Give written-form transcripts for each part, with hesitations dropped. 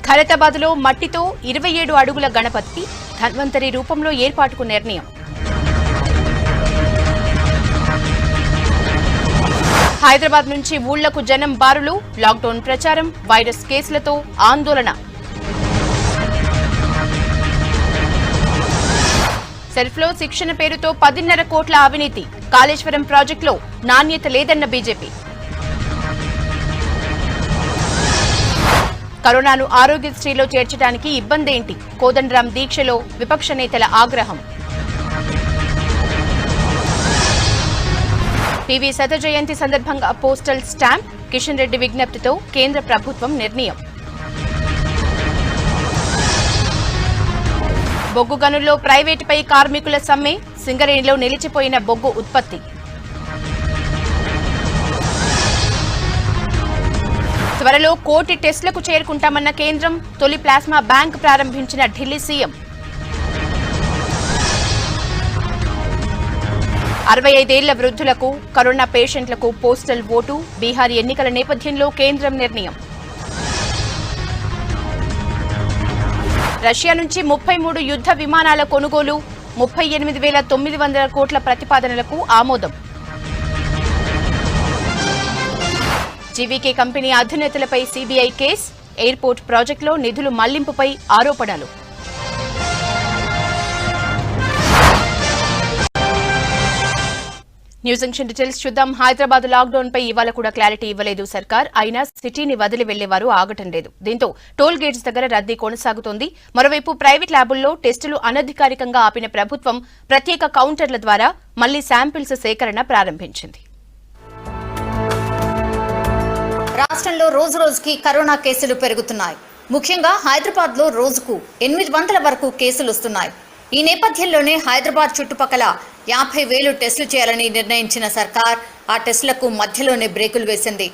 ఖైరతాబాద్లో మట్టితో 27 అడుగుల గణపతి ధన్వంతరి రూపంలో ఏర్పాటుకు నిర్ణయం. హైదరాబాద్ నుంచి ఊళ్లకు జనం బారులు, లాక్డౌన్ ప్రచారం, వైరస్ కేసులతో ఆందోళన. సెల్ఫ్లో శిక్షణ పేరుతో 10.5 కోట్ల అవినీతి, కాళేశ్వరం ప్రాజెక్టులో నాణ్యత లేదన్న బీజేపీ. కరోనాను ఆరోగ్యశ్రీలో చేర్చడానికి ఇబ్బందేంటి? కోదండరాం దీక్షలో విపక్ష నేతల ఆగ్రహం. పివి శత జయంతి సందర్భంగా పోస్టల్ స్టాంప్, కిషన్ రెడ్డి విజ్ఞప్తితో కేంద్ర ప్రభుత్వం నిర్ణయం. బొగ్గు గనుల్లో ప్రైవేటుపై కార్మికుల సమ్మె, సింగరేణిలో నిలిచిపోయిన బొగ్గు ఉత్పత్తి. త్వరలో 1 కోటి టెస్టులకు చేరుకుంటామన్న కేంద్రం, తొలి ప్లాస్మా బ్యాంక్ ప్రారంభించిన ఢిల్లీ సీఎం. 65 ఏళ్ల వృద్ధులకు, కరోనా పేషెంట్లకు పోస్టల్ ఓటు, బీహార్ ఎన్నికల నేపథ్యంలో కేంద్రం నిర్ణయం. రష్యా నుంచి 33 యుద్ధ విమానాల కొనుగోలు, 38,900 కోట్ల ప్రతిపాదనలకు ఆమోదం. జీవీకే కంపెనీ అధినేతలపై సీబీఐ కేసు, ఎయిర్పోర్ట్ ప్రాజెక్టులో నిధులు మళ్లింపుపై ఆరోపణలు. న్యూస్ జంక్షన్ డీటెయిల్స్ చూద్దాం. హైదరాబాద్ లాక్డౌన్ పై ఇవాళ కూడా క్లారిటీ ఇవ్వలేదు సర్కార్. అయినా సిటీని వదిలి వెళ్లేవారు ఆగటం లేదు. దీంతో టోల్ గేట్స్ దగ్గర రద్దీ కొనసాగుతోంది. మరోవైపు ప్రైవేట్ ల్యాబుల్లో టెస్టులు అనధికారికంగా ఆపిన ప్రభుత్వం ప్రత్యేక కౌంటర్ల ద్వారా మళ్లీ శాంపిల్స్ సేకరణ ప్రారంభించింది. రాష్ట్రంలో రోజు రోజుకి కరోనా కేసులు పెరుగుతున్నాయి. ముఖ్యంగా హైదరాబాద్ లో రోజుకు 800 వరకు కేసులు వస్తున్నాయి. ఈ నేపథ్యంలోనే హైదరాబాద్ చుట్టుపక్కల 50,000 టెస్టులు చేయాలని నిర్ణయించిన సర్కార్ ఆ టెస్టులకు మధ్యలోనే బ్రేకులు వేసింది.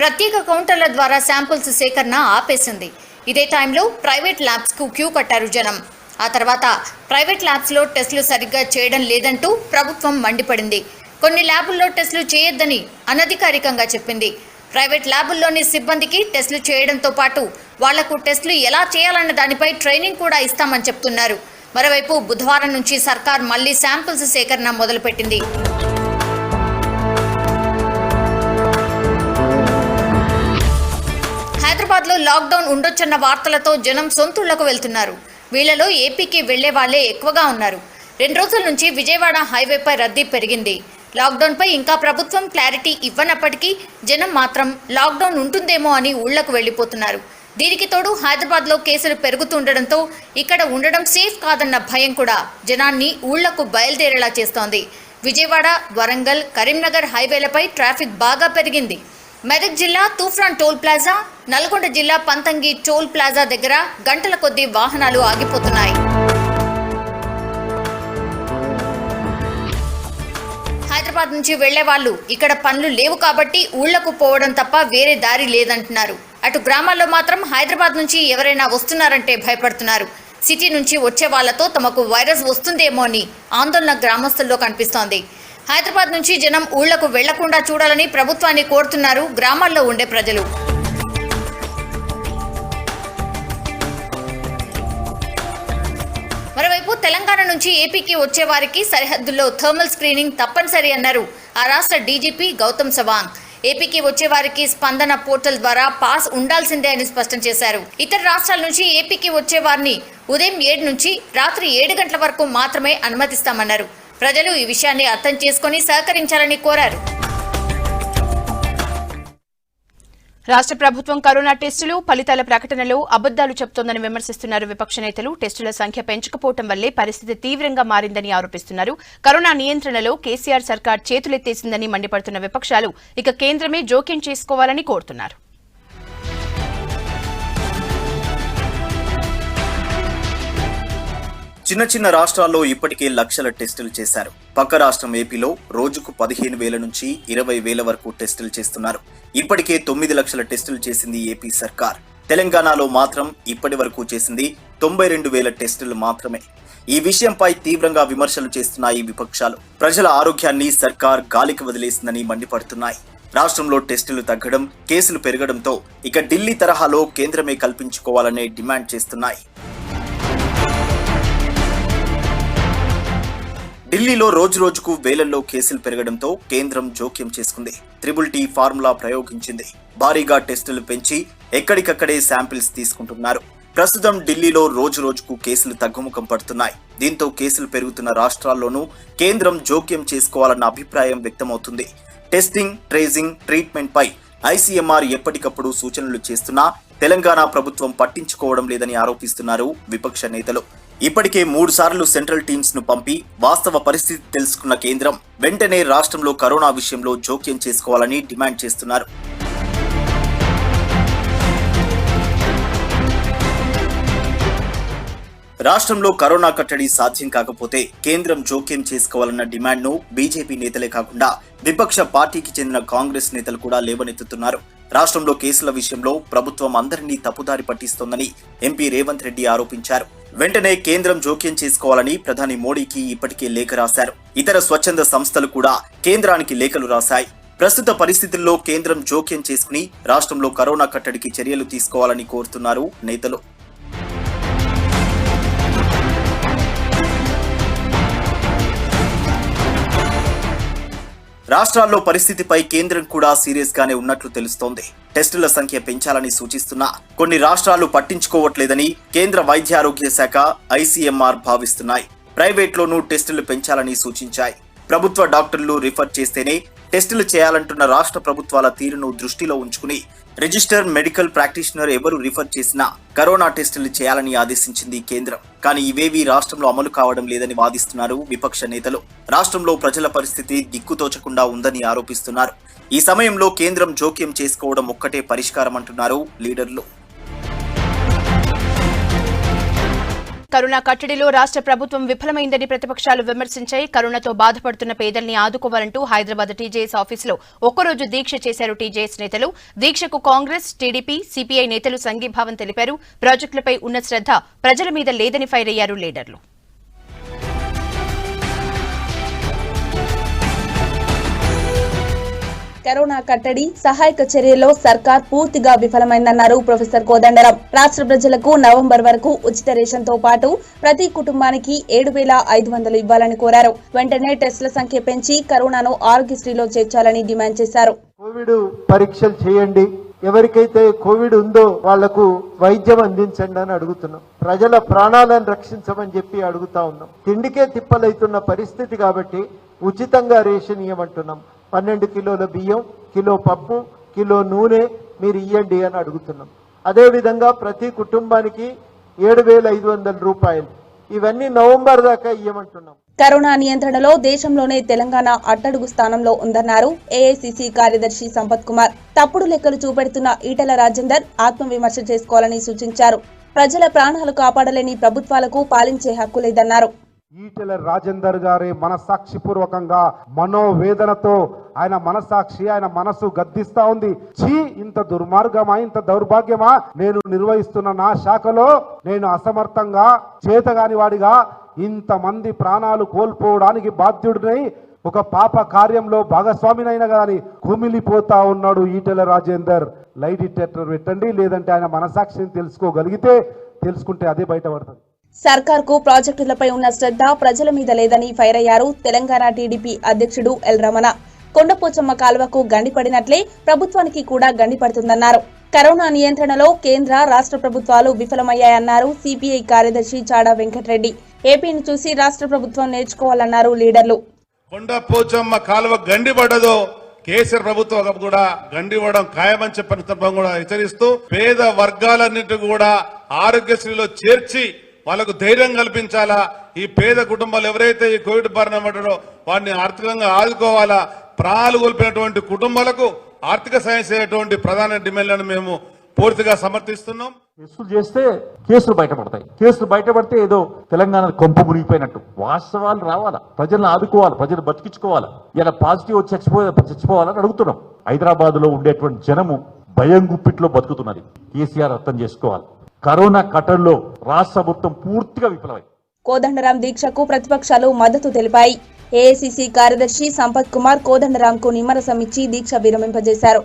ప్రత్యేక కౌంటర్ల ద్వారా శాంపిల్స్ సేకరణ ఆపేసింది. ఇదే టైంలో ప్రైవేట్ ల్యాబ్స్ కు క్యూ కట్టారు జనం. ఆ తర్వాత ప్రైవేట్ ల్యాబ్స్ లో టెస్టులు సరిగ్గా చేయడం లేదంటూ ప్రభుత్వం మండిపడింది. కొన్ని ల్యాబుల్లో టెస్టులు చేయొద్దని అనధికారికంగా చెప్పింది. ప్రైవేట్ ల్యాబుల్లోని సిబ్బందికి టెస్టులు చేయడంతో పాటు వాళ్లకు టెస్టులు ఎలా చేయాలన్న దానిపై ట్రైనింగ్ కూడా ఇస్తామని చెప్తున్నారు. మరోవైపు బుధవారం నుంచి సర్కార్ మళ్లీ శాంపిల్స్ సేకరణ మొదలుపెట్టింది. హైదరాబాద్ లో లాక్డౌన్ ఉండొచ్చన్న వార్తలతో జనం సొంతూళ్లకు వెళ్తున్నారు. వీళ్లలో ఏపీకి వెళ్లే వాళ్లే ఎక్కువగా ఉన్నారు. 2 రోజుల నుంచి విజయవాడ హైవేపై రద్దీ పెరిగింది. లాక్డౌన్ పై ఇంకా ప్రభుత్వం క్లారిటీ ఇవ్వనప్పటికీ జనం మాత్రం లాక్డౌన్ ఉంటుందేమో అని ఊళ్లకు వెళ్లిపోతున్నారు. దీనికి తోడు హైదరాబాద్ లో కేసులు పెరుగుతుండటంతో ఇక్కడ ఉండడం సేఫ్ కాదన్న భయం కూడా జనాన్ని ఊళ్లకు బయలుదేరేలా చేస్తోంది. విజయవాడ, వరంగల్, కరీంనగర్ హైవేలపై ట్రాఫిక్ బాగా పెరిగింది. మెదక్ జిల్లా తూఫ్రాన్ టోల్ ప్లాజా, నల్గొండ జిల్లా పంతంగి టోల్ ప్లాజా దగ్గర గంటల కొద్దీ వాహనాలు ఆగిపోతున్నాయి. హైదరాబాద్ నుంచి వెళ్లే వాళ్ళు ఇక్కడ పనులు లేవు కాబట్టి ఊళ్లకు పోవడం తప్ప వేరే దారి లేదంటున్నారు. అటు గ్రామాల్లో మాత్రం హైదరాబాద్ నుంచి ఎవరైనా వస్తున్నారంటే భయపడుతున్నారు. సిటీ నుంచి వచ్చే వాళ్లతో తమకు వైరస్ వస్తుందేమో అని ఆందోళన గ్రామస్తుల్లో కనిపిస్తోంది. హైదరాబాద్ నుంచి జనం ఊళ్లకు వెళ్లకుండా చూడాలని ప్రభుత్వాన్ని కోరుతున్నారు గ్రామాల్లో ఉండే ప్రజలు. మరోవైపు తెలంగాణ నుంచి ఏపీకి వచ్చే వారికి సరిహద్దుల్లో థర్మల్ స్క్రీనింగ్ తప్పనిసరి అన్నారు ఆ రాష్ట్ర డీజీపీ గౌతమ్ సవాంగ్. ఏపీకి వచ్చే వారికి స్పందన పోర్టల్ ద్వారా పాస్ ఉండాల్సిందే అని స్పష్టం చేశారు. ఇతర రాష్ట్రాల నుంచి ఏపీకి వచ్చే వారిని ఉదయం 7 నుంచి రాత్రి 7 గంటల వరకు మాత్రమే అనుమతిస్తామన్నారు. ప్రజలు ఈ విషయాన్ని అర్థం చేసుకుని సహకరించాలని కోరారు. రాష్ట్ర ప్రభుత్వం కరోనా టెస్టులు, ఫలితాల ప్రకటనలో అబద్దాలు చెబుతోందని విమర్శిస్తున్నారు విపక్ష నేతలు. టెస్టుల సంఖ్య పెంచకపోవడం వల్లే పరిస్థితి తీవ్రంగా మారిందని ఆరోపిస్తున్నారు. కరోనా నియంత్రణలో కేసీఆర్ సర్కార్ చేతులెత్తేసిందని మండిపడుతున్న విపక్షాలు ఇక కేంద్రమే జోక్యం చేసుకోవాలని కోరుతున్నారు. చిన్న చిన్న రాష్ట్రాల్లో ఇప్పటికే లక్షల టెస్టులు చేశారు. పక్క రాష్ట్రం ఏపీలో రోజుకు 15,000 నుంచి 20,000 వరకు టెస్టులు చేస్తున్నారు. ఇప్పటికే 9 లక్షల టెస్టులు చేసింది ఏపీ సర్కార్. తెలంగాణలో మాత్రం ఇప్పటి వరకు చేసింది 92,000 టెస్టులు మాత్రమే. ఈ విషయంపై తీవ్రంగా విమర్శలు చేస్తున్నాయి విపక్షాలు. ప్రజల ఆరోగ్యాన్ని సర్కార్ గాలికి వదిలేసిందని మండిపడుతున్నాయి. రాష్ట్రంలో టెస్టులు తగ్గడం, కేసులు పెరగడంతో ఇక ఢిల్లీ తరహాలో కేంద్రమే కల్పించుకోవాలనే డిమాండ్ చేస్తున్నాయి. ఢిల్లీలో రోజురోజుకు వేలల్లో కేసులు పెరగడంతో కేంద్రం జోక్యం చేసుకుంది. త్రిబుల్-టీ ఫార్ములా ప్రయోగించింది. భారీగా టెస్టులు పెంచి ఎక్కడికక్కడే శాంపిల్స్ తీసుకుంటున్నారు. ప్రస్తుతం ఢిల్లీలో రోజురోజుకు కేసులు తగ్గుముఖం పడుతున్నాయి. దీంతో కేసులు పెరుగుతున్న రాష్ట్రాల్లోనూ కేంద్రం జోక్యం చేసుకోవాలన్న అభిప్రాయం వ్యక్తమవుతుంది. టెస్టింగ్, ట్రేసింగ్, ట్రీట్మెంట్ పై ఐసీఎంఆర్ ఎప్పటికప్పుడు సూచనలు చేస్తున్నా తెలంగాణ ప్రభుత్వం పట్టించుకోవడం లేదని ఆరోపిస్తున్నారు విపక్ష నేతలు. ఇప్పటికే 3 సార్లు సెంట్రల్ టీమ్స్ ను పంపి వాస్తవ పరిస్థితి తెలుసుకున్న కేంద్రం వెంటనే రాష్ట్రంలో కరోనా విషయంలో జోక్యం చేసుకోవాలని డిమాండ్ చేస్తున్నారు. రాష్ట్రంలో కరోనా కట్టడి సాధ్యం కాకపోతే కేంద్రం జోక్యం చేసుకోవాలన్న డిమాండ్ను బీజేపీ నేతలే కాకుండా విపక్ష పార్టీకి చెందిన కాంగ్రెస్ నేతలు కూడా లేవనెత్తుతున్నారు. రాష్ట్రంలో కేసుల విషయంలో ప్రభుత్వం అందరినీ తప్పుదారి పట్టిస్తోందని ఎంపీ రేవంత్ రెడ్డి ఆరోపించారు. వెంటనే కేంద్రం జోక్యం చేసుకోవాలని ప్రధాని మోడీకి ఇప్పటికే లేఖ రాశారు. ఇతర స్వచ్ఛంద సంస్థలు కూడా కేంద్రానికి లేఖలు రాశాయి. ప్రస్తుత పరిస్థితుల్లో కేంద్రం జోక్యం చేసుకుని రాష్ట్రంలో కరోనా కట్టడికి చర్యలు తీసుకోవాలని కోరుతున్నారు నేతలు. రాష్ట్రాల్లో పరిస్థితిపై కేంద్రం కూడా సీరియస్ గానే ఉన్నట్లు తెలుస్తోంది. టెస్టుల సంఖ్య పెంచాలని సూచిస్తున్నా కొన్ని రాష్ట్రాలు పట్టించుకోవట్లేదని కేంద్ర వైద్యారోగ్య శాఖ, ఐసీఎంఆర్ భావిస్తున్నాయి. ప్రైవేట్లోనూ టెస్టులు పెంచాలని సూచించాయి. ప్రభుత్వ డాక్టర్లు రిఫర్ చేస్తేనే టెస్టులు చేయాలంటున్న రాష్ట్ర ప్రభుత్వాల తీరును దృష్టిలో ఉంచుకుని రిజిస్టర్ మెడికల్ ప్రాక్టీషనర్ ఎవరు రిఫర్ చేసినా కరోనా టెస్టులు చేయాలని ఆదేశించింది కేంద్రం. కానీ ఇవేవీ రాష్ట్రంలో అమలు కావడం లేదని వాదిస్తున్నారు విపక్ష నేతలు. రాష్ట్రంలో ప్రజల పరిస్థితి దిక్కుతోచకుండా ఉందని ఆరోపిస్తున్నారు. ఈ సమయంలో కేంద్రం జోక్యం చేసుకోవడం ఒక్కటే పరిష్కారం అంటున్నారు లీడర్లు. కరోనా కట్టడిలో రాష్ట్ర ప్రభుత్వం విఫలమైందని ప్రతిపక్షాలు విమర్శించాయి. కరోనాతో బాధపడుతున్న పేదల్ని ఆదుకోవాలంటూ హైదరాబాద్ టీజేఎస్ ఆఫీసులో ఒక్కరోజు దీక్ష చేశారు టీజేఎస్ నేతలు. దీక్షకు కాంగ్రెస్, టీడీపీ, సిపిఐ నేతలు సంఘీభావం తెలిపారు. ప్రాజెక్టులపై ఉన్న శ్రద్ధ ప్రజల మీద లేదని ఫైర్ అయ్యారు లీడర్లు. కరోనా కట్టడి సహాయక చర్యల్లో సర్కార్ పూర్తిగా విఫలమైందన్నారు ప్రొఫెసర్ కోదండరాం. రాష్ట్ర ప్రజలకు నవంబర్ వరకు ఉచిత రేషన్ తో పాటు ప్రతి కుటుంబానికి 7,500 ఇవ్వాలని కోరారు. వెంటనే టెస్టుల సంఖ్య పెంచి కరోనాను ఆరోగ్యశ్రీలో చేర్చాలని డిమాండ్ చేశారు. కోవిడ్ పరీక్షలు చేయండి, ఎవరికైతే కోవిడ్ ఉందో వాళ్లకు వైద్యం అందించండి అని అడుగుతున్నాం. ప్రజల ప్రాణాలను రక్షించమని చెప్పి అడుగుతా ఉన్నాం. తిండికే తిప్పలైతున్న పరిస్థితి కాబట్టి ఉచితంగా రేషన్ ఇవ్వమంటున్నాం. 12 కిలోల బియ్యం, కిలో పప్పు, కిలో నూనె మీరు ఇవ్వండి అని అడుగుతున్నాం. అదేవిధంగా ప్రతి కుటుంబానికి 7,500 రూపాయలు, ఇవన్నీ నవంబర్ దాకా ఇవ్వమంటున్నాం. కరోనా నియంత్రణలో దేశంలోనే తెలంగాణ అట్టడుగు స్థానంలో ఉందన్నారు ఏఐసిసి కార్యదర్శి సంపత్ కుమార్. తప్పుడు లెక్కలు చూపెడుతున్న ఈటెల రాజేందర్ ఆత్మవిమర్శ చేసుకోవాలని సూచించారు. ప్రజల ప్రాణాలు కాపాడలేని ప్రభుత్వాలకు పాలించే హక్కు లేదన్నారు. ఈటెల రాజేందర్ గారి మనసాక్షిపూర్వకంగా మనోవేదనతో ఆయన మనసాక్షి, ఆయన మనసు గద్దిస్తా ఉంది. ఛీ, ఇంత దుర్మార్గమా, ఇంత దౌర్భాగ్యమా, నేను నిర్వహిస్తున్న నా శాఖలో నేను అసమర్థంగా, చేతగాని వాడిగా ఇంతమంది ప్రాణాలు కోల్పోవడానికి బాధ్యుడినై ఒక పాప కార్యంలో భాగస్వామినైనా కానీ కుమిలిపోతా ఉన్నాడు ఈటెల రాజేందర్. లైట్ డిటెక్టర్ పెట్టండి, లేదంటే ఆయన మనసాక్షిని తెలుసుకుంటే అదే బయటపడుతుంది. సర్కార్కు ప్రాజెక్టులపై ఉన్న శ్రద్ధ ప్రజల మీద లేదని ఫైర్ అయ్యారు తెలంగాణ టీడీపీ అధ్యక్షుడు ఎల్ రమణ. కొండపోచమ్మ కాలువకు గండిపడినట్లే ప్రభుత్వానికి కూడా గండిపడుతుందన్నారు. కరోనా నియంత్రణలో కేంద్ర, రాష్ట్ర ప్రభుత్వాలు విఫలమయ్యాయన్నారు సిపిఐ కార్యదర్శి చాడా వెంకటరెడ్డి. ఏపీని చూసి రాష్ట్ర ప్రభుత్వం నేర్చుకోవాలన్నారు లీడర్లు. కొండపోచమ్మ కాలువ గండిపడదో కేసీఆర్ ప్రభుత్వం కూడా గండివ్వడం ఖాయమని చెప్పిన సందర్భం కూడా హెచ్చరిస్తూ పేద వర్గాలన్నిటి కూడా ఆరోగ్యశ్రీలో చేర్చి వాళ్ళకు ధైర్యం కల్పించాలా. ఈ పేద కుటుంబాలు ఎవరైతే ఈ కోవిడ్ బారిన పడ్డారో వారిని ఆర్థికంగా ఆదుకోవాలా. ప్రాణాలు కోల్పోయినటువంటి కుటుంబాలకు ఆర్థిక సాయం చేసేటువంటి ప్రధాన డిమాండ్లను మేము పూర్తిగా సమర్థిస్తున్నాం. కేసులు చేస్తే కేసులు బయటపడతాయి. కేసులు బయటపడితే ఏదో తెలంగాణ కొంపు మునిగిపోయినట్టు. వాస్తవాలు రావాలా, ప్రజలను ఆదుకోవాలి, ప్రజలు బతికించుకోవాలా. ఇలా పాజిటివ్ వచ్చి చచ్చిపోవాలని అడుగుతున్నాం. హైదరాబాద్ లో ఉండేటువంటి జనము భయం గుప్పిట్లో బతుకుతున్నది. కేసీఆర్ అర్థం చేసుకోవాలి. కరోనా కట్టడిలో రాష్ట్ర ప్రభుత్వం పూర్తిగా విఫలమై. కోదండరాం దీక్షకు ప్రతిపక్షాలు మద్దతు తెలిపాయి. ఏఐసీసీ కార్యదర్శి సంపత్ కుమార్ కోదండరాంకు నిమ్మరసం ఇచ్చి దీక్ష విరమింపజేశారు.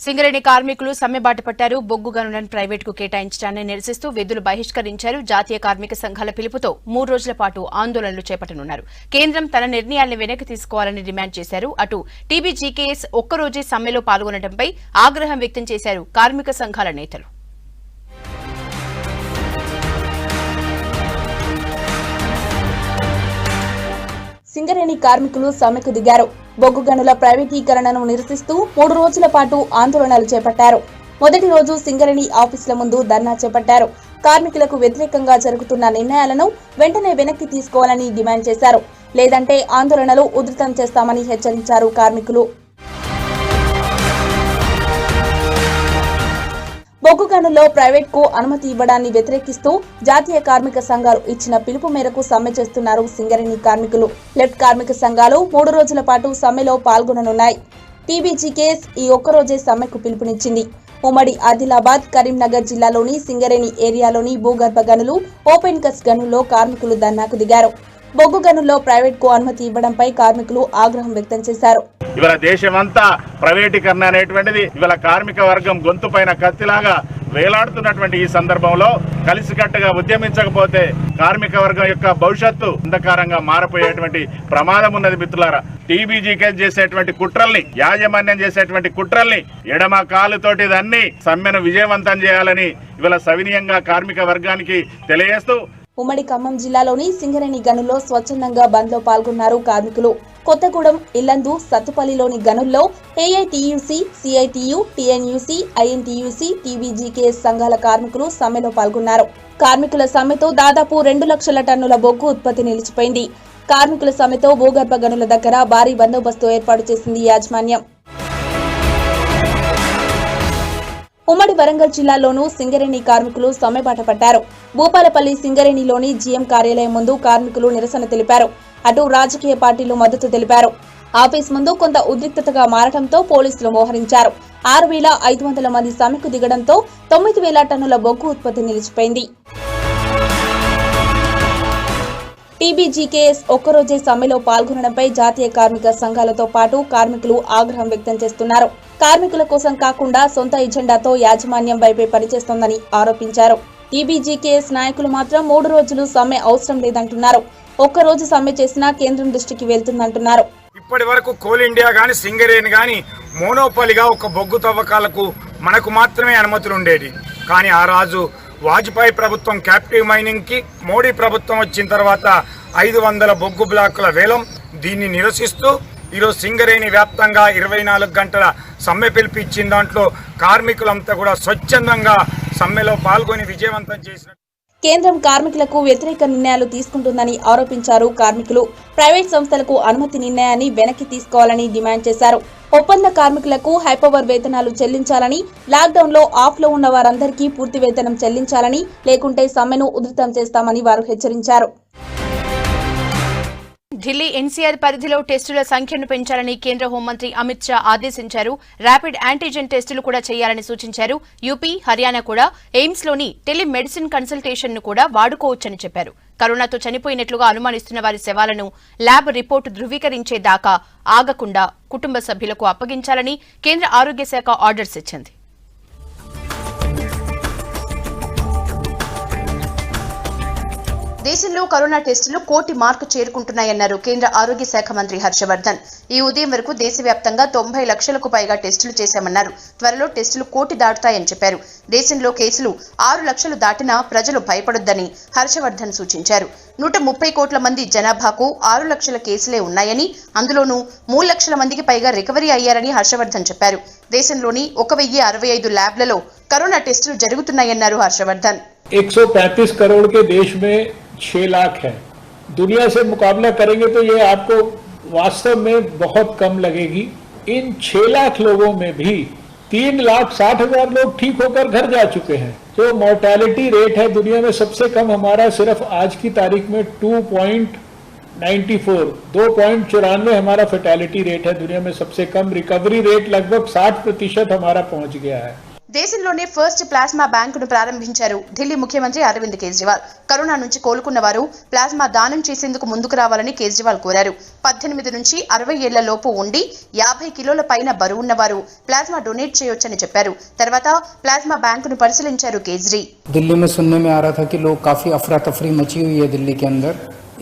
సింగరేణి కార్మికులు సమ్మెబాట పట్టారు. బొగ్గు గనులను ప్రైవేటుకు కేటాయించడాన్ని నిరసిస్తూ విధులు బహిష్కరించారు. జాతీయ కార్మిక సంఘాల పిలుపుతో 3 రోజుల పాటు ఆందోళనలు చేపట్టనున్నారు. కేంద్రం తన నిర్ణయాన్ని వెనక్కి తీసుకోవాలని డిమాండ్ చేశారు. అటు టీబీజీకేఎస్ ఒక్కరోజే సమ్మెలో పాల్గొనడంపై ఆగ్రహం వ్యక్తం చేశారు కార్మిక సంఘాల నేతలు. సింగరేణి కార్మికులు సమ్మెకు దిగారు. బొగ్గు గనుల ప్రైవేటీకరణను నిరసిస్తూ 3 రోజుల పాటు ఆందోళనలు చేపట్టారు. మొదటి రోజు సింగరేణి ఆఫీసుల ముందు ధర్నా చేపట్టారు. కార్మికులకు వ్యతిరేకంగా జరుగుతున్న నిర్ణయాలను వెంటనే వెనక్కి తీసుకోవాలని డిమాండ్ చేశారు. లేదంటే ఆందోళనలు ఉధృతం చేస్తామని హెచ్చరించారు కార్మికులు. బొగ్గు గనుల్లో ప్రైవేట్ కు అనుమతి ఇవ్వడాన్ని వ్యతిరేకిస్తూ జాతీయ కార్మిక సంఘాలు ఇచ్చిన పిలుపు మేరకు సమ్మె చేస్తున్నారు సింగరేణి కార్మికులు. లెఫ్ట్ కార్మిక సంఘాలు 3 రోజుల పాటు సమ్మెలో పాల్గొననున్నాయి. టీబీజీకేఎస్ ఈ ఒక్కరోజే సమ్మెకు పిలుపునిచ్చింది. ఉమ్మడి ఆదిలాబాద్, కరీంనగర్ జిల్లాలోని సింగరేణి ఏరియాలోని భూగర్భ గనులు, ఓపెన్ కస్ట్ గనుల్లో కార్మికులు ధర్నాకు దిగారు. బొగ్గు గనుల్లో ప్రైవేట్ కు అనుమతి ఇవ్వడంపై కార్మికులు ఆగ్రహం వ్యక్తం చేశారు. ఇవాళ దేశమంతా ప్రైవేటీకరణ అనేటువంటిది ఇవాళ కార్మిక వర్గం గొంతు పైన కత్తిలాగా వేలాడుతున్నటువంటి ఈ సందర్భంలో కలిసికట్టుగా ఉద్యమించకపోతే కార్మిక వర్గం యొక్క భవిష్యత్తు అంధకారంగా మారిపోయేటువంటి ప్రమాదం ఉన్నది. మిత్రులారా, టీబీజీకే చేసేటువంటి కుట్రల్ని, యాజమాన్యం చేసేటువంటి కుట్రల్ని ఎడమ కాలుతోటి దాన్ని సమ్మెను విజయవంతం చేయాలని ఇవాళ సవినీయంగా కార్మిక వర్గానికి తెలియజేస్తూ ఉమ్మడి ఖమ్మం జిల్లాలోని సింగరేణి గనుల్లో స్వచ్ఛందంగా బంద్లో పాల్గొన్నారు కార్మికులు. కొత్తగూడెం, ఇల్లందు, సత్తుపల్లిలోని గనుల్లో AITUC, CITU, TNUC, INTUC, TBGKS సంఘాల కార్మికులు సమ్మెలో పాల్గొన్నారు. కార్మికుల సమ్మెతో దాదాపు 2 లక్షల టన్నుల బొగ్గు ఉత్పత్తి నిలిచిపోయింది. కార్మికుల సమ్మెతో భూగర్భ గనుల దగ్గర భారీ బందోబస్తు ఏర్పాటు చేసింది యాజమాన్యం. ఉమ్మడి వరంగల్ జిల్లాలోనూ సింగరేణి కార్మికులు సమ్మెబాట పట్టారు. భూపాలపల్లి సింగరేణిలోని జీఎం కార్యాలయం ముందు కార్మికులు నిరసన తెలిపారు. అటు రాజకీయ పార్టీలు మద్దతు తెలిపారు. ఆఫీస్ ముందు కొంత ఉద్రిక్తతగా మారడంతో పోలీసులు మోహరించారు. 6,500 మంది సమ్మెకు దిగడంతో 9,000 టన్నుల బొగ్గు ఉత్పత్తి నిలిచిపోయింది. టీబీజీకేఎస్ ఒక్కరోజే సమ్మెలో పాల్గొనడంపై జాతీయ కార్మిక సంఘాలతో పాటు కార్మికులు ఆగ్రహం వ్యక్తం చేస్తున్నారు. కార్మికుల కోసం కాకుండా సొంత ఎజెండాతో యాజమాన్యం వైపే పనిచేస్తోందని ఆరోపించారు. టీబీజీకేఎస్ నాయకులు మాత్రం 3 రోజులు సమ్మె అవసరం లేదంటున్నారు. ఒక్కరోజు సమ్మె చేసినా కేంద్రం దృష్టికి వెళ్తుందంటున్నారు. ఇప్పటి వరకు కోల్ ఇండియా గాని సింగరేణి గాని మోనోపాలిగా ఒక బొగ్గు తవ్వకాలకు మనకు మాత్రమే అనుమతులు ఉండేది. కానీ ఆ రాజు వాజ్పేయి ప్రభుత్వం క్యాప్టివ్ మైనింగ్ కి, మోడీ ప్రభుత్వం వచ్చిన తర్వాత 500 బొగ్గు బ్లాకుల వేలం. దీన్ని నిరసిస్తూ ఈరోజు సింగరేణి వ్యాప్తంగా 24 గంటల సమ్మె పిలిపించిన దాంట్లో కార్మికులంతా కూడా స్వచ్ఛందంగా సమ్మెలో పాల్గొని విజయవంతం చేసిన. కేంద్రం కార్మికులకు వ్యతిరేక నిర్ణయాలు తీసుకుంటుందని ఆరోపించారు కార్మికులు. ప్రైవేట్ సంస్థలకు అనుమతి నిర్ణయాన్ని వెనక్కి తీసుకోవాలని డిమాండ్ చేశారు. ఒప్పంద కార్మికులకు హైపవర్ వేతనాలు చెల్లించాలని, లాక్డౌన్ లో ఆఫ్ లో ఉన్న వారందరికీ పూర్తి వేతనం చెల్లించాలని, లేకుంటే సమ్మెను ఉధృతం చేస్తామని వారు హెచ్చరించారు. ఢిల్లీ ఎన్సీఆర్ పరిధిలో టెస్టుల సంఖ్యను పెంచాలని కేంద్ర హోంమంత్రి అమిత్ షా ఆదేశించారు. ర్యాపిడ్ యాంటీజెన్ టెస్టులు కూడా చేయాలని సూచించారు. యూపీ, హర్యానా కూడా ఎయిమ్స్ లోని టెలిమెడిసిన్ కన్సల్టేషన్ ను కూడా వాడుకోవచ్చని చెప్పారు. కరోనాతో చనిపోయినట్లుగా అనుమానిస్తున్న వారి శవాలను ల్యాబ్ రిపోర్టు ధృవీకరించేదాకా ఆగకుండా కుటుంబ సభ్యులకు అప్పగించాలని కేంద్ర ఆరోగ్య శాఖ ఆర్డర్స్ ఇచ్చింది. దేశంలో కరోనా టెస్టులు 1 కోటి మార్కు చేరుకుంటున్నాయన్నారు కేంద్ర ఆరోగ్య శాఖ మంత్రి హర్షవర్ధన్. ఈ ఉదయం వరకు దేశవ్యాప్తంగా 90 లక్షలకు పైగా టెస్టులు చేశామన్నారు. త్వరలో టెస్టులు 1 కోటి దాటుతాయని చెప్పారు. దేశంలో కేసులు 6 లక్షలు దాటినా ప్రజలు భయపడొద్దని హర్షవర్ధన్ సూచించారు. 130 కోట్ల మంది జనాభాకు 6 లక్షల కేసులే ఉన్నాయని, అందులోనూ 3 లక్షల మందికి పైగా రికవరీ అయ్యారని హర్షవర్ధన్ చెప్పారు. దేశంలోని 1065 ల్యాబ్లలో కరోనా టెస్టులు జరుగుతున్నాయన్నారు హర్షవర్ధన్. 135 करोड़ के देश में 6 लाख है. दुनिया से मुकाबला करेंगे तो ये आपको वास्तव में बहुत कम लगेगी. इन 6 लाख लोगों में भी 3,60,000 लोग ठीक होकर घर जा चुके हैं. जो मोर्टेलिटी रेट है दुनिया में सबसे कम हमारा सिर्फ आज की तारीख में 2.94 2.94 हमारा फर्टिलिटी रेट है दुनिया में सबसे कम. रिकवरी रेट लगभग 60% हमारा पहुंच गया है. దేశంలోనే ఫస్ట్ ప్లాస్మా బ్యాంకును ప్రారంభించారు ఢిల్లీ ముఖ్యమంత్రి అరవింద్ కేజ్రీవాల్. కరోనా నుంచి కోలుకున్న వారు ప్లాస్మా దానం చేసేందుకు ముందుకు రావాలని కేజ్రీవాల్ కోరారు. 18 నుంచి 60 ఏళ్ల లోపు ఉండి 50 కిలోల పైన బరువున్న వారు ప్లాస్మా డొనేట్ చేయొచ్చని చెప్పారు. తర్వాత ప్లాస్మా బ్యాంకును పరిశీలించారు కేజ్రీ. दिल्ली में सुनने में आ रहा था कि लोग काफी अफरा तफरी मची हुई है दिल्ली के अंदर.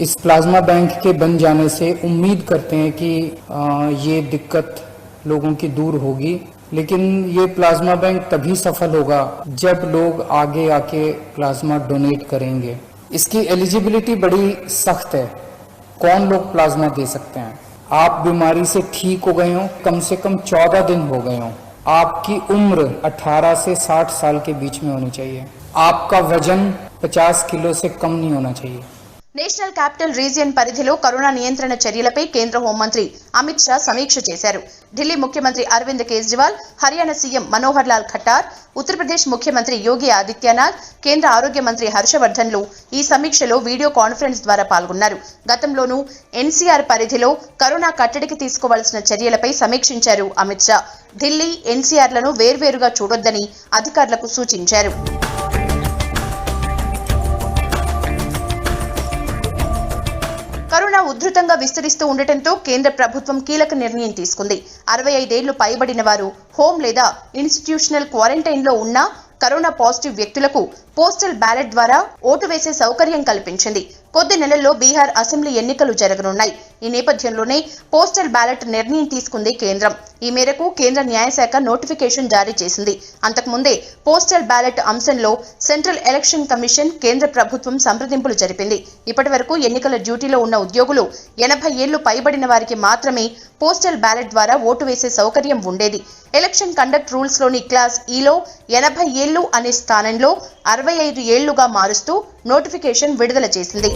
इस प्लाज्मा बैंक के बन जाने से उम्मीद करते हैं कि ये दिक्कत लोगों की दूर होगी. लेकिन ये प्लाज्मा बैंक तभी सफल होगा जब लोग आगे आके प्लाज्मा डोनेट करेंगे. इसकी एलिजिबिलिटी बड़ी सख्त है. कौन लोग प्लाज्मा दे सकते हैं? आप बीमारी से ठीक हो गए हो, कम से कम 14 दिन हो गए हो. आपकी उम्र 18 से 60 साल के बीच में होनी चाहिए. आपका वजन 50 किलो से कम नहीं होना चाहिए. నేషనల్ క్యాపిటల్ రీజియన్ పరిధిలో కరోనా నియంత్రణ చర్యలపై కేంద్ర హోంమంత్రి అమిత్ షా సమీక్ష చేశారు. ఢిల్లీ ముఖ్యమంత్రి అరవింద్ కేజ్రీవాల్, హర్యానా సీఎం మనోహర్ లాల్ ఖట్టార్, ఉత్తరప్రదేశ్ ముఖ్యమంత్రి యోగి ఆదిత్యనాథ్, కేంద్ర ఆరోగ్య మంత్రి హర్షవర్ధన్లు ఈ సమీక్షలో వీడియో కాన్ఫరెన్స్ ద్వారా పాల్గొన్నారు. గతంలోనూ ఎన్సీఆర్ పరిధిలో కరోనా కట్టడికి తీసుకోవాల్సిన చర్యలపై సమీక్షించారు అమిత్ షా. ఢిల్లీ ఎన్సీఆర్లను వేర్వేరుగా చూడొద్దని అధికారులకు సూచించారు. కరోనా ఉధృతంగా విస్తరిస్తూ ఉండటంతో కేంద్ర ప్రభుత్వం కీలక నిర్ణయం తీసుకుంది. 65 ఏళ్లు పైబడిన వారు హోం లేదా ఇన్స్టిట్యూషనల్ క్వారంటైన్ లో ఉన్న కరోనా పాజిటివ్ వ్యక్తులకు పోస్టల్ బ్యాలెట్ ద్వారా ఓటు వేసే సౌకర్యం కల్పించింది. కొద్ది నెలల్లో బీహార్ అసెంబ్లీ ఎన్నికలు జరగనున్నాయి. ఈ నేపథ్యంలోనే పోస్టల్ బ్యాలెట్ నిర్ణయం తీసుకుంది కేంద్రం. ఈ మేరకు కేంద్ర న్యాయశాఖ నోటిఫికేషన్ జారీ చేసింది. అంతకుముందే పోస్టల్ బ్యాలెట్ అంశంలో సెంట్రల్ ఎలక్షన్ కమిషన్ కేంద్ర ప్రభుత్వం సంప్రదింపులు జరిపింది. ఇప్పటి వరకు ఎన్నికల డ్యూటీలో ఉన్న ఉద్యోగులు 80 ఏళ్లు పైబడిన వారికి మాత్రమే పోస్టల్ బ్యాలెట్ ద్వారా ఓటు వేసే సౌకర్యం ఉండేది. ఎలక్షన్ కండక్ట్ రూల్స్ లోని క్లాస్ ఈలో 80 ఏళ్లు అనే స్థానంలో 65 ఏళ్లుగా మారుస్తూ నోటిఫికేషన్ విడుదల చేసింది.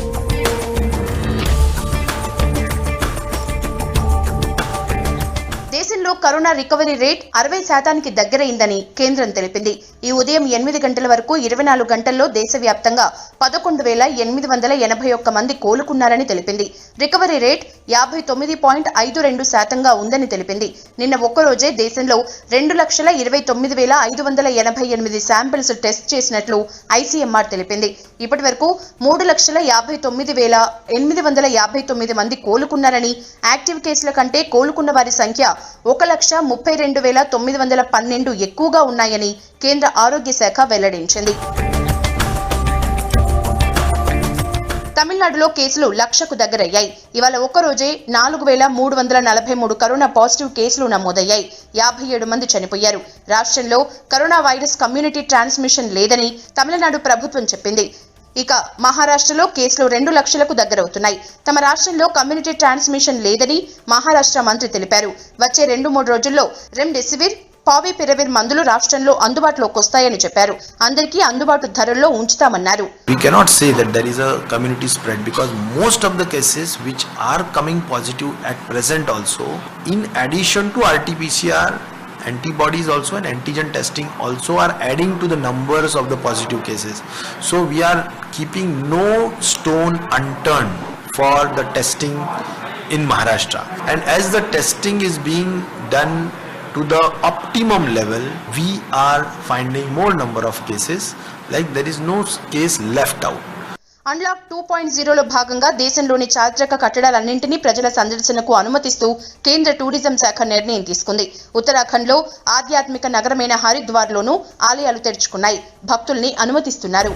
దేశంలో కరోనా రికవరీ రేట్ 60% దగ్గరైందని కేంద్రం తెలిపింది. ఈ ఉదయం 8 గంటల వరకు 24 గంటల్లో దేశవ్యాప్తంగా 11,881 మంది కోలుకున్నారని తెలిపింది. రికవరీ రేట్ 59.52% ఉందని తెలిపింది. నిన్న ఒక్కరోజే దేశంలో 2,29,588 శాంపిల్స్ టెస్ట్ చేసినట్లు ఐసీఎంఆర్ తెలిపింది. ఇప్పటి వరకు 3,59,859 మంది కోలుకున్నారని, యాక్టివ్ కేసుల కంటే కోలుకున్న వారి సంఖ్య 1,32,912 ఎక్కువగా ఉన్నాయని కేంద్ర ఆరోగ్య శాఖ వెల్లడించింది. తమిళనాడులో కేసులు 1,00,000కు దగ్గరయ్యాయి. ఇవాళ ఒక్కరోజే 4,343 కరోనా పాజిటివ్ కేసులు నమోదయ్యాయి. 57 మంది చనిపోయారు. రాష్ట్రంలో కరోనా వైరస్ కమ్యూనిటీ ట్రాన్స్మిషన్ లేదని తమిళనాడు ప్రభుత్వం చెప్పింది. ఇక మహారాష్ట్రలో కేసులు 2,00,000కు దగ్గరవుతున్నాయి. తమ రాష్ట్రంలో కమ్యూనిటీ ట్రాన్స్మిషన్ లేదని మహారాష్ట్ర మంత్రి తెలిపారు. వచ్చే 2-3 రోజుల్లో రెమ్డెసివిర్, పావిపిరవిర్ మందులు రాష్ట్రంలో అందుబాటులోకి వస్తాయని చెప్పారు. అందరికీ అందుబాటు ధరల్లో ఉంచుతామన్నారు. We cannot say that there is a community spread because most of the cases which are coming positive at present also, in addition to RT-PCR, antibodies also and antigen testing also are adding to the numbers of the positive cases. So we are keeping no stone unturned for the testing in Maharashtra. And as the testing is being done to the optimum level, we are finding more number of cases, like there is no case left out. Unlock 2.0లో భాగంగా దేశంలోని చారిత్రక కట్టడాలన్నింటినీ ప్రజల సందర్శనకు అనుమతిస్తూ కేంద్ర tourism శాఖ నిర్ణయం తీసుకుంది. ఉత్తరాఖండ్లో ఆధ్యాత్మిక నగరమైన హరిద్వార్లోనూ ఆలయాలు తెరుచుకున్నాయి. భక్తుల్ని అనుమతిస్తున్నారు.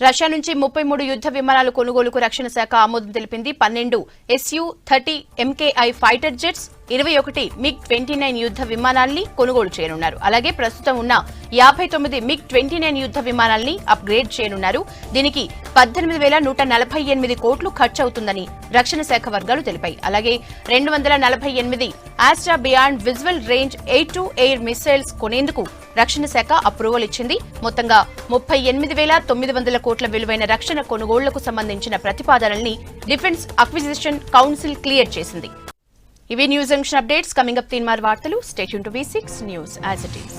రష్యా నుంచి 33 యుద్ధ విమానాలు కొనుగోలుకు రక్షణ శాఖ ఆమోదం తెలిపింది. 12 Su-30 MKI fighter jets, 21 MiG-29 యుద్ధ విమానాల్ని కొనుగోలు చేయనున్నారు. అలాగే ప్రస్తుతం ఉన్న 59 MiG-29 యుద్ధ విమానాల్ని అప్గ్రేడ్ చేయనున్నారు. దీనికి 18,148 కోట్లు ఖర్చు అవుతుందని రక్షణ శాఖ వర్గాలు తెలిపాయి. అలాగే 248 Astra beyond visual range air to air missiles కొనేందుకు రక్షణ శాఖ అప్రూవల్ ఇచ్చింది. మొత్తంగా 38,900 కోట్ల విలువైన రక్షణ కొనుగోళ్లకు సంబంధించిన ప్రతిపాదనల్ని డిఫెన్స్ అక్విజిషన్ కౌన్సిల్ క్లియర్ చేసింది. ఇవి news junction updates. Coming up Teenmaar వార్తలు. Stay tune to V6 news as it is.